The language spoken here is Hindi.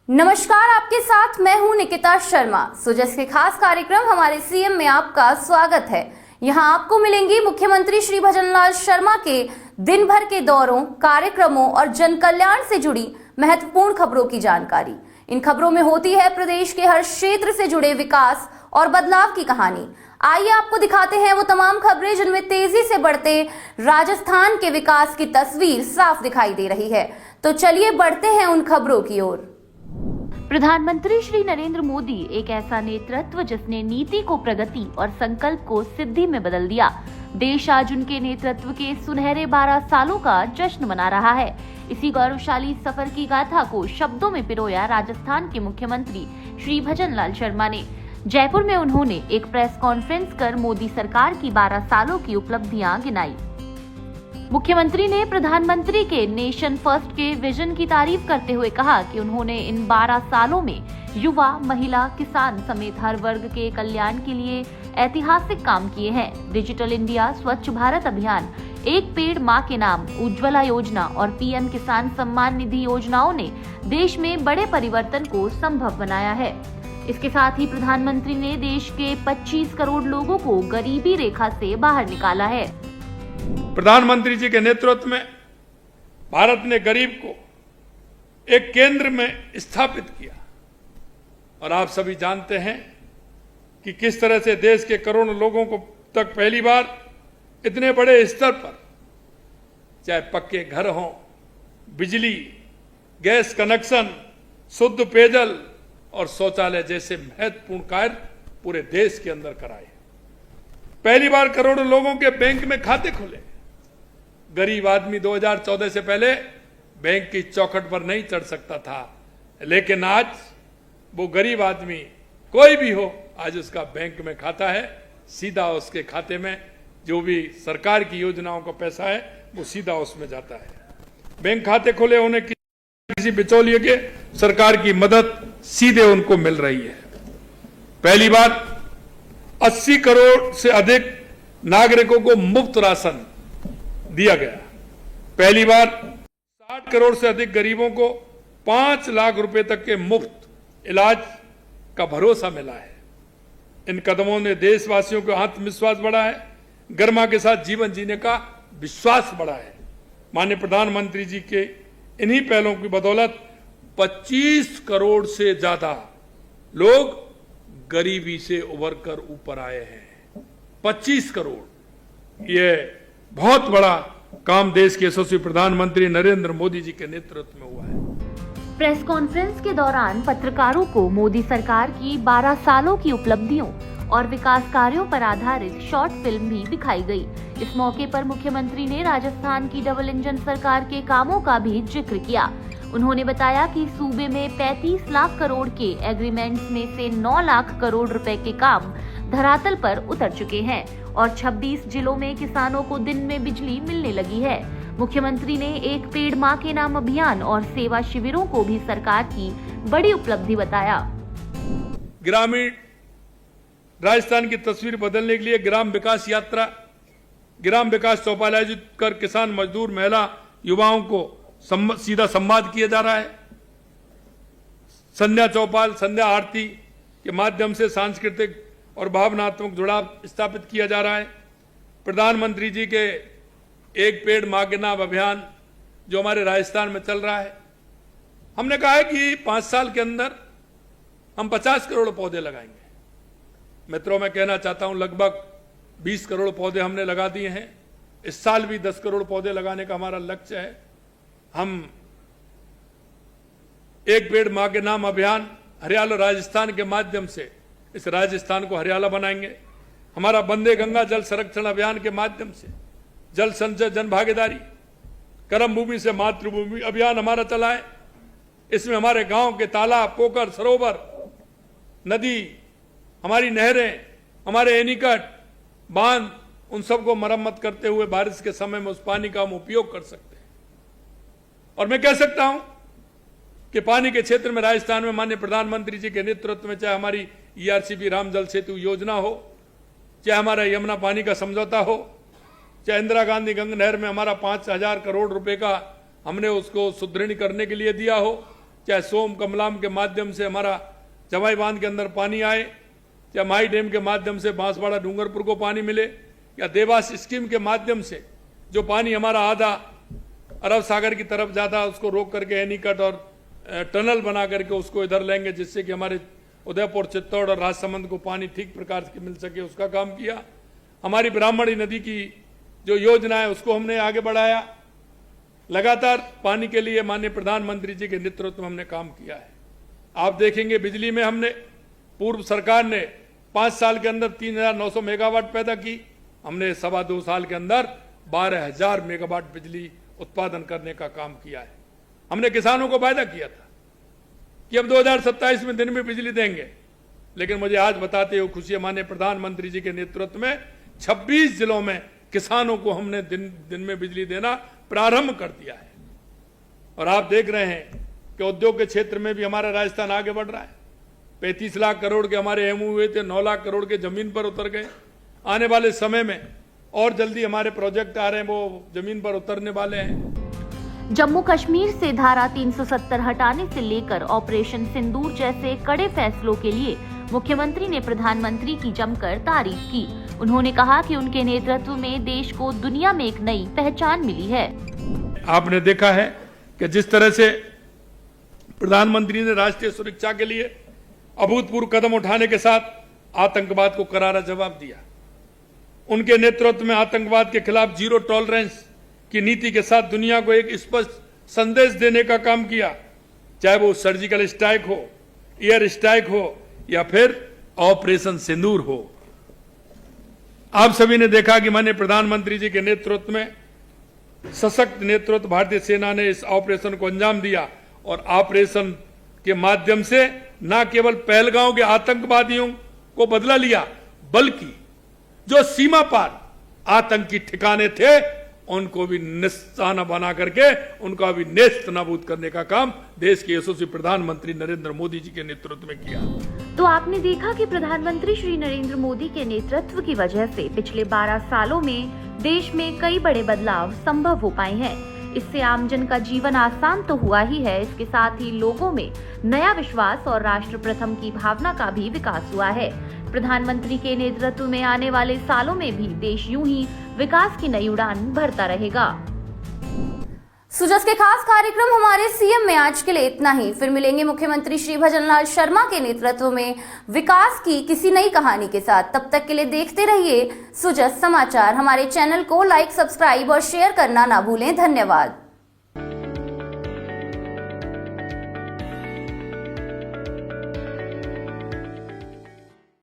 नमस्कार, आपके साथ मैं हूं निकिता शर्मा। सुजस के खास कार्यक्रम हमारे सीएम में आपका स्वागत है। यहां आपको मिलेंगी मुख्यमंत्री श्री भजनलाल शर्मा के दिन भर के दौरों, कार्यक्रमों और जन कल्याण से जुड़ी महत्वपूर्ण खबरों की जानकारी। इन खबरों में होती है प्रदेश के हर क्षेत्र से जुड़े विकास और बदलाव की कहानी। आइए आपको दिखाते हैं वो तमाम खबरें जिनमें तेजी से बढ़ते राजस्थान के विकास की तस्वीर साफ दिखाई दे रही है। तो चलिए बढ़ते हैं उन खबरों की ओर। प्रधानमंत्री श्री नरेंद्र मोदी एक ऐसा नेतृत्व जिसने नीति को प्रगति और संकल्प को सिद्धि में बदल दिया। देश आज उनके नेतृत्व के सुनहरे 12 सालों का जश्न मना रहा है। इसी गौरवशाली सफर की गाथा को शब्दों में पिरोया राजस्थान के मुख्यमंत्री श्री भजनलाल शर्मा ने। जयपुर में उन्होंने एक प्रेस कॉन्फ्रेंस कर मोदी सरकार की 12 सालों की उपलब्धियां गिनाई। मुख्यमंत्री ने प्रधानमंत्री के नेशन फर्स्ट के विजन की तारीफ करते हुए कहा कि उन्होंने इन 12 सालों में युवा, महिला, किसान समेत हर वर्ग के कल्याण के लिए ऐतिहासिक काम किए हैं। डिजिटल इंडिया, स्वच्छ भारत अभियान, एक पेड़ मां के नाम, उज्ज्वला योजना और पीएम किसान सम्मान निधि योजनाओं ने देश में बड़े परिवर्तन को संभव बनाया है। इसके साथ ही प्रधानमंत्री ने देश के 25 करोड़ लोगों को गरीबी रेखा से बाहर निकाला है। प्रधानमंत्री जी के नेतृत्व में भारत ने गरीब को एक केंद्र में स्थापित किया और आप सभी जानते हैं कि किस तरह से देश के करोड़ों लोगों को तक पहली बार इतने बड़े स्तर पर चाहे पक्के घर हों, बिजली, गैस कनेक्शन, शुद्ध पेयजल और शौचालय जैसे महत्वपूर्ण कार्य पूरे देश के अंदर कराए। पहली बार करोड़ों लोगों के बैंक में खाते खुले। गरीब आदमी 2014 से पहले बैंक की चौखट पर नहीं चढ़ सकता था, लेकिन आज वो गरीब आदमी कोई भी हो, आज उसका बैंक में खाता है। सीधा उसके खाते में जो भी सरकार की योजनाओं का पैसा है वो सीधा उसमें जाता है। बैंक खाते खुले होने की किसी बिचौलिए के सरकार की मदद सीधे उनको मिल रही है। पहली बार 80 करोड़ से अधिक नागरिकों को मुफ्त राशन दिया गया। पहली बार 60 करोड़ से अधिक गरीबों को 5 लाख रुपए तक के मुफ्त इलाज का भरोसा मिला है। इन कदमों ने देशवासियों का आत्मविश्वास बढ़ा है, गरिमा के साथ जीवन जीने का विश्वास बढ़ा है। माननीय प्रधानमंत्री जी के इन्हीं पहलों की बदौलत 25 करोड़ से ज्यादा लोग गरीबी से उभर कर ऊपर आए हैं। 25 करोड़, यह बहुत बड़ा काम देश के यशस्वी प्रधानमंत्री नरेंद्र मोदी जी के नेतृत्व में हुआ है। प्रेस कॉन्फ्रेंस के दौरान पत्रकारों को मोदी सरकार की 12 सालों की उपलब्धियों और विकास कार्यों पर आधारित शॉर्ट फिल्म भी दिखाई गई। इस मौके पर मुख्यमंत्री ने राजस्थान की डबल इंजन सरकार के कामों का भी जिक्र किया। उन्होंने बताया कि सूबे में 35 लाख करोड़ के एग्रीमेंट्स में से 9 लाख करोड़ रुपए के काम धरातल पर उतर चुके हैं और 26 जिलों में किसानों को दिन में बिजली मिलने लगी है। मुख्यमंत्री ने एक पेड़ मां के नाम अभियान और सेवा शिविरों को भी सरकार की बड़ी उपलब्धि बताया। ग्रामीण राजस्थान की तस्वीर बदलने के लिए ग्राम विकास यात्रा, ग्राम विकास चौपाल आयोजित कर किसान, मजदूर, महिला, युवाओं को सीधा संवाद किया जा रहा है। संध्या चौपाल, संध्या आरती के माध्यम से सांस्कृतिक और भावनात्मक जुड़ाव स्थापित किया जा रहा है। प्रधानमंत्री जी के एक पेड़ मां के नाम अभियान जो हमारे राजस्थान में चल रहा है, हमने कहा है कि 5 साल के अंदर हम 50 करोड़ पौधे लगाएंगे। मित्रों, मैं कहना चाहता हूं लगभग 20 करोड़ पौधे हमने लगा दिए हैं। इस साल भी 10 करोड़ पौधे लगाने का हमारा लक्ष्य है। हम एक पेड़ मां के नाम अभियान हरियाला राजस्थान के माध्यम से इस राजस्थान को हरियाला बनाएंगे। हमारा वंदे गंगा जल संरक्षण अभियान के माध्यम से जल संचय, जन भागीदारी, कर्म भूमि से मातृभूमि अभियान हमारा चला है। इसमें हमारे गांव के तालाब, पोखर, सरोवर, नदी, हमारी नहरें, हमारे एनीकट, बांध, उन सबको मरम्मत करते हुए बारिश के समय में उस पानी का हम उपयोग कर सकते हैं। और मैं कह सकता हूं कि पानी के क्षेत्र में राजस्थान में माननीय प्रधानमंत्री जी के नेतृत्व में चाहे हमारी ERCP राम जल सेतु योजना हो, चाहे हमारा यमुना पानी का समझौता हो, चाहे इंदिरा गांधी गंगा नहर में हमारा 5000 करोड़ रुपए का हमने उसको सुदृढ़ करने के लिए दिया हो, चाहे सोम कमलाम के माध्यम से हमारा जवाई बांध के अंदर पानी आए, चाहे माई डैम के माध्यम से बांसवाड़ा डूंगरपुर को पानी मिले, या देवास स्कीम के माध्यम से जो पानी हमारा आधा अरब सागर की तरफ जाता उसको रोक करके एनीकट और टनल बना करके उसको इधर लेंगे, जिससे कि हमारे उदयपुर, चित्तौड़ और राजसमंद को पानी ठीक प्रकार से मिल सके, उसका काम किया। हमारी ब्राह्मणी नदी की जो योजना है उसको हमने आगे बढ़ाया। लगातार पानी के लिए माननीय प्रधानमंत्री जी के नेतृत्व में हमने काम किया है। आप देखेंगे बिजली में हमने, पूर्व सरकार ने 5 साल के अंदर 3,900 मेगावाट पैदा की, हमने 2.25 साल के अंदर 12,000 मेगावाट बिजली उत्पादन करने का काम किया है। हमने किसानों को वायदा किया था कि अब 2027 में दिन में बिजली देंगे, लेकिन मुझे आज बताते हुए खुशी है, माननीय प्रधानमंत्री जी के नेतृत्व में 26 जिलों में किसानों को हमने दिन में बिजली देना प्रारंभ कर दिया है। और आप देख रहे हैं कि उद्योग के क्षेत्र में भी हमारा राजस्थान आगे बढ़ रहा है। 35 लाख करोड़ के हमारे एमओयू हुए थे, 9 लाख करोड़ के जमीन पर उतर गए। आने वाले समय में और जल्दी हमारे प्रोजेक्ट आ रहे हैं, वो जमीन पर उतरने वाले हैं। जम्मू कश्मीर से धारा 370 हटाने से लेकर ऑपरेशन सिंदूर जैसे कड़े फैसलों के लिए मुख्यमंत्री ने प्रधानमंत्री की जमकर तारीफ की। उन्होंने कहा कि उनके नेतृत्व में देश को दुनिया में एक नई पहचान मिली है। आपने देखा है कि जिस तरह से प्रधानमंत्री ने राष्ट्रीय सुरक्षा के लिए अभूतपूर्व कदम उठाने के साथ आतंकवाद को करारा जवाब दिया। उनके नेतृत्व में आतंकवाद के खिलाफ जीरो टॉलरेंस की नीति के साथ दुनिया को एक स्पष्ट संदेश देने का काम किया, चाहे वो सर्जिकल स्ट्राइक हो, एयर स्ट्राइक हो या फिर ऑपरेशन सिंदूर हो। आप सभी ने देखा कि माननीय प्रधानमंत्री जी के नेतृत्व में सशक्त नेतृत्व भारतीय सेना ने इस ऑपरेशन को अंजाम दिया, और ऑपरेशन के माध्यम से न केवल पहलगांव के आतंकवादियों को बदला लिया, बल्कि जो सीमा पार आतंकी ठिकाने थे उनको भी निशाना बना करके उनका भी नेस्त नाबूद करने का काम देश के यशस्वी प्रधानमंत्री नरेंद्र मोदी जी के नेतृत्व में किया। तो आपने देखा कि प्रधानमंत्री श्री नरेंद्र मोदी के नेतृत्व की वजह से पिछले 12 सालों में देश में कई बड़े बदलाव संभव हो पाए हैं। इससे आमजन का जीवन आसान तो हुआ ही है, इसके साथ ही लोगों में नया विश्वास और राष्ट्र प्रथम की भावना का भी विकास हुआ है। प्रधानमंत्री के नेतृत्व में आने वाले सालों में भी देश यूं ही विकास की नई उड़ान भरता रहेगा। सुजस के खास कार्यक्रम हमारे सीएम में आज के लिए इतना ही। फिर मिलेंगे मुख्यमंत्री श्री भजनलाल शर्मा के नेतृत्व में विकास की किसी नई कहानी के साथ। तब तक के लिए देखते रहिए सुजस समाचार। हमारे चैनल को लाइक, सब्सक्राइब और शेयर करना ना भूलें। धन्यवाद।